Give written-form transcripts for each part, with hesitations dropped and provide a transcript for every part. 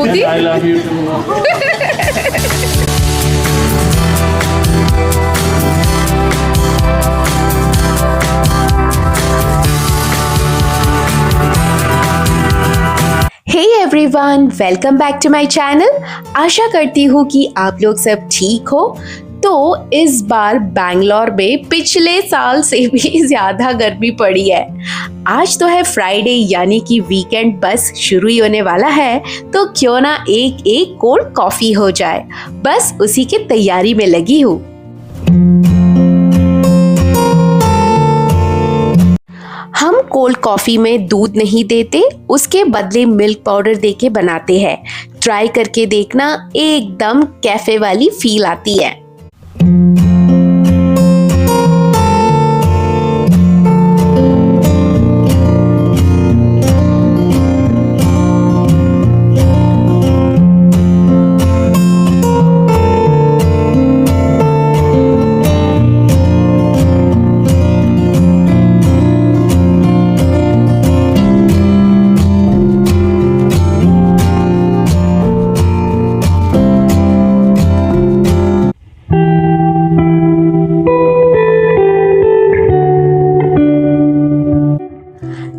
होती। I love you too. Hey everyone, welcome back to my channel. आशा करती हूँ कि आप लोग सब ठीक हो। तो इस बार बैंगलोर में पिछले साल से भी ज़्यादा गर्मी पड़ी है। आज तो है फ्राइडे, यानी कि वीकेंड बस शुरू ही होने वाला है, तो क्यों ना एक एक कोल्ड कॉफ़ी हो जाए। बस उसी की तैयारी में लगी हूँ। हम कोल्ड कॉफ़ी में दूध नहीं देते, उसके बदले मिल्क पाउडर देके बनाते हैं। ट्राई करके देखना, एकदम कैफे वाली फील आती है।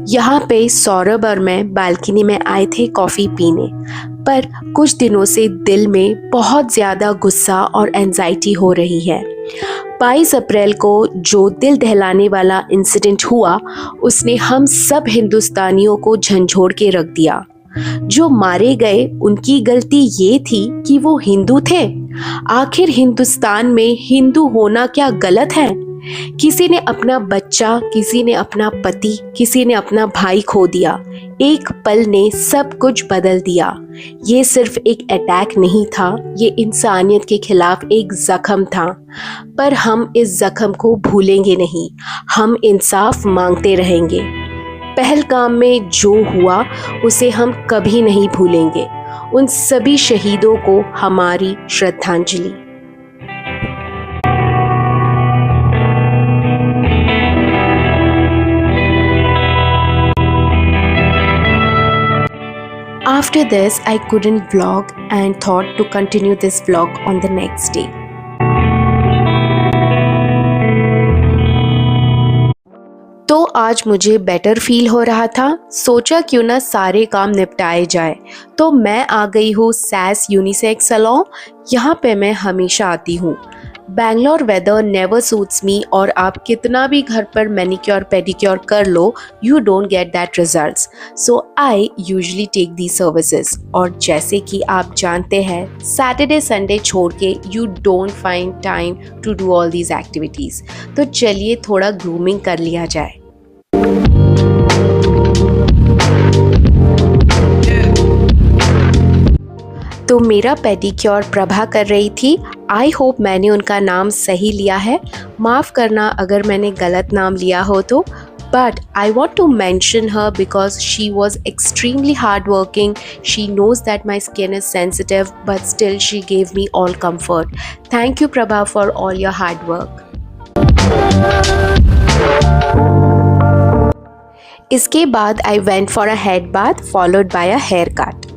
यहाँ पे सौरभ और मैं बालकनी में आए थे कॉफ़ी पीने, पर कुछ दिनों से दिल में बहुत ज़्यादा गुस्सा और एंजाइटी हो रही है। 22 अप्रैल को जो दिल दहलाने वाला इंसिडेंट हुआ, उसने हम सब हिंदुस्तानियों को झंझोड़ के रख दिया। जो मारे गए, उनकी गलती ये थी कि वो हिंदू थे। आखिर हिंदुस्तान में हिंदू होना क्या गलत है? किसी ने अपना बच्चा, किसी ने अपना पति, किसी ने अपना भाई खो दिया। एक पल ने सब कुछ बदल दिया। ये सिर्फ एक अटैक नहीं था, ये इंसानियत के खिलाफ एक जख्म था। पर हम इस जख्म को भूलेंगे नहीं, हम इंसाफ मांगते रहेंगे। पहलगाम में जो हुआ, उसे हम कभी नहीं भूलेंगे। उन सभी शहीदों को हमारी श्रद्धांजलि। After this, I couldn't vlog and thought to continue this vlog on the next day. तो आज मुझे बेटर फील हो रहा था, सोचा क्यों ना सारे काम निपटाए जाए। तो मैं आ गई हूँ सैस यूनिसेक्स सैलून। यहाँ पे मैं हमेशा आती हूँ। Bangalore weather never suits me, और आप कितना भी घर पर मैनिक्योर पेडिक्योर कर लो, you don't get that results. So I usually take the services. और जैसे कि आप जानते हैं, सैटरडे संडे छोड़ के you don't find time to do all these activities. तो चलिए थोड़ा ग्रूमिंग कर लिया जाए। तो मेरा पेडिक्योर प्रभा कर रही थी। आई होप मैंने उनका नाम सही लिया है। माफ़ करना अगर मैंने गलत नाम लिया हो तो। But I want to mention her because she was extremely hardworking. She knows that my skin is sensitive, but still she gave me all comfort. Thank you, Prabha, for all your hard work. इसके बाद I went for a head bath followed by a haircut.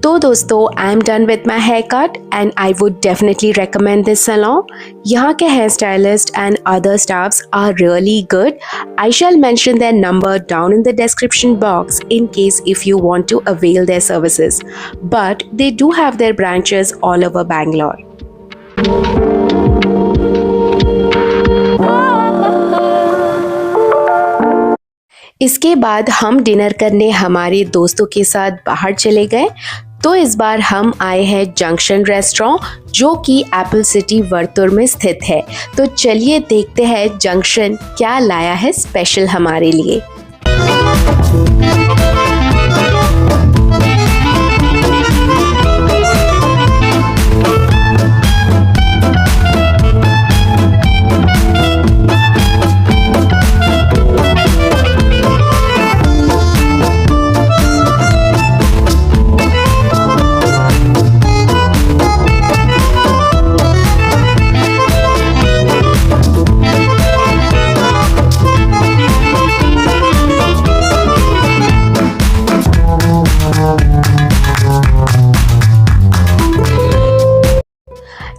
तो दोस्तों, I am done with my hair cut and I would definitely recommend this salon. यहाँ के hair stylist and other staffs are really good. I shall mention their number down in the description box in case if you want to avail their services. But they do have their branches all over Bangalore. इसके बाद हम dinner करने हमारे दोस्तों के साथ बाहर चले गए। तो इस बार हम आए हैं जंक्शन रेस्टोरेंट जो कि एप्पल सिटी वर्तुर में स्थित है। तो चलिए देखते हैं जंक्शन क्या लाया है स्पेशल हमारे लिए।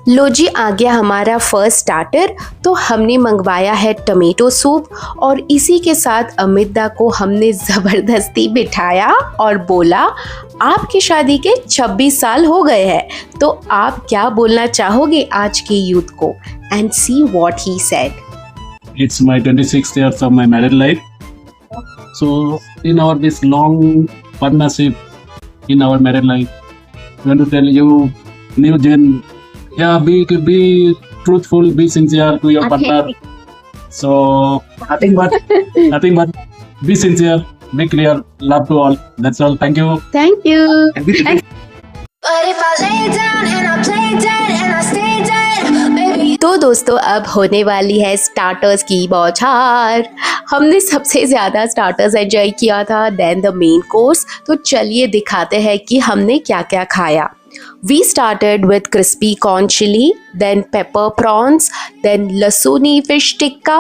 लो जी, आ गया हमारा फर्स्ट स्टार्टर। तो हमने मंगवाया है टमेटो सूप और इसी के साथ अमित दा को हमने ज़बरदस्ती बिठाया और बोला आपकी शादी के 26 साल हो गए हैं, तो आप क्या बोलना चाहोगे आज के यूथ को? And see what he said. It's my 26th years of my married life. So in our this long partnership in our married life, I want to tell you, new gen, yeah, be truthful, be sincere to your partner. So nothing but be sincere, be clear, love to all. That's all. Thank you. Thank you. But if I lay down and I play dead and I stay dead, baby. तो दोस्तों अब होने वाली है starters की बौछार। हमने सबसे ज़्यादा स्टार्टर्स एंजॉय किया था देन द मेन कोर्स। तो चलिए दिखाते हैं कि हमने क्या क्या खाया। We started with crispy corn chili, then pepper prawns, then lasuni fish tikka,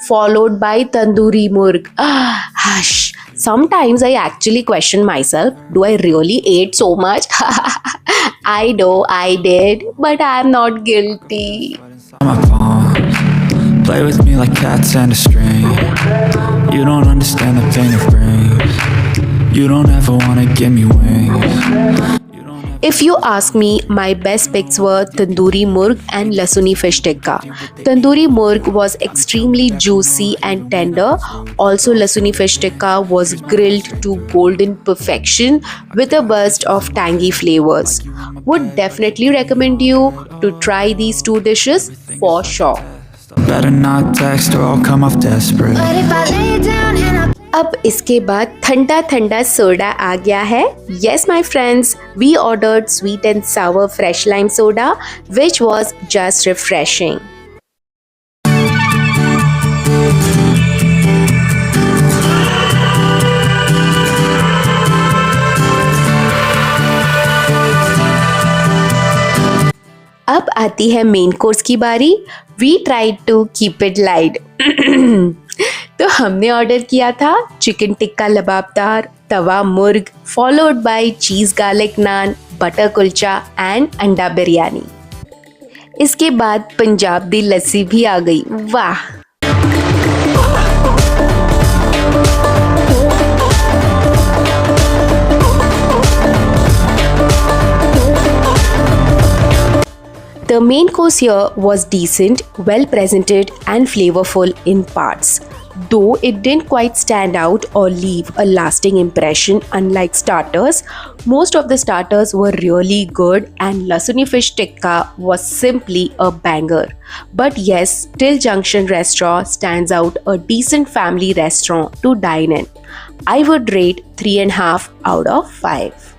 followed by tandoori murg. Hush. Sometimes I actually question myself, do I really ate so much? I know I did, but I'm not guilty. On my palm, play with me like cats and a string. You don't understand the pain it brings. You don't ever wanna give me wings. If you ask me, my best picks were tandoori murg and lasuni fish tikka. Tandoori murg was extremely juicy and tender. Also, lasuni fish tikka was grilled to golden perfection with a burst of tangy flavors. Would definitely recommend you to try these two dishes for sure. Better not text or I'll come off desperate. But if I lay down and I अब इसके बाद ठंडा ठंडा soda आ गया है। Yes my friends, we ordered sweet and sour fresh lime soda which was just refreshing. अब आती है मेन कोर्स की बारी। We tried to keep it light. तो हमने ऑर्डर किया था chicken tikka lababdar, tawa murg, followed by cheese garlic naan, butter kulcha and anda biryani. इसके बाद पंजाबी लस्सी भी आ गई। वाह! The main course here was decent, well presented and flavorful in parts. Though it didn't quite stand out or leave a lasting impression unlike starters, most of the starters were really good and lasuni fish tikka was simply a banger. But yes, still Junction Restaurant stands out a decent family restaurant to dine in. I would rate 3.5 out of 5.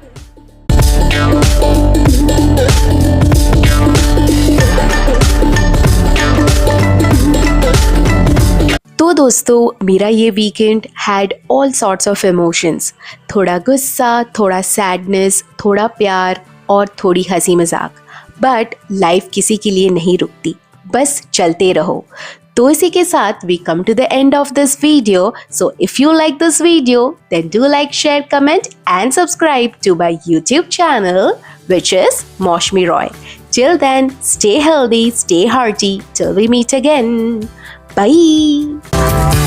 तो दोस्तों मेरा ये weekend had all sorts of emotions. थोड़ा गुस्सा, थोड़ा sadness, थोड़ा प्यार और थोड़ी हंसी मजाक। बट लाइफ किसी के लिए नहीं रुकती, बस चलते रहो। तो इसी के साथ we come to the end of this video. So if you like this video then do like, share, comment and subscribe to my YouTube channel which is Moshmi Roy. Till then, stay healthy, stay hearty till we meet again. Bye.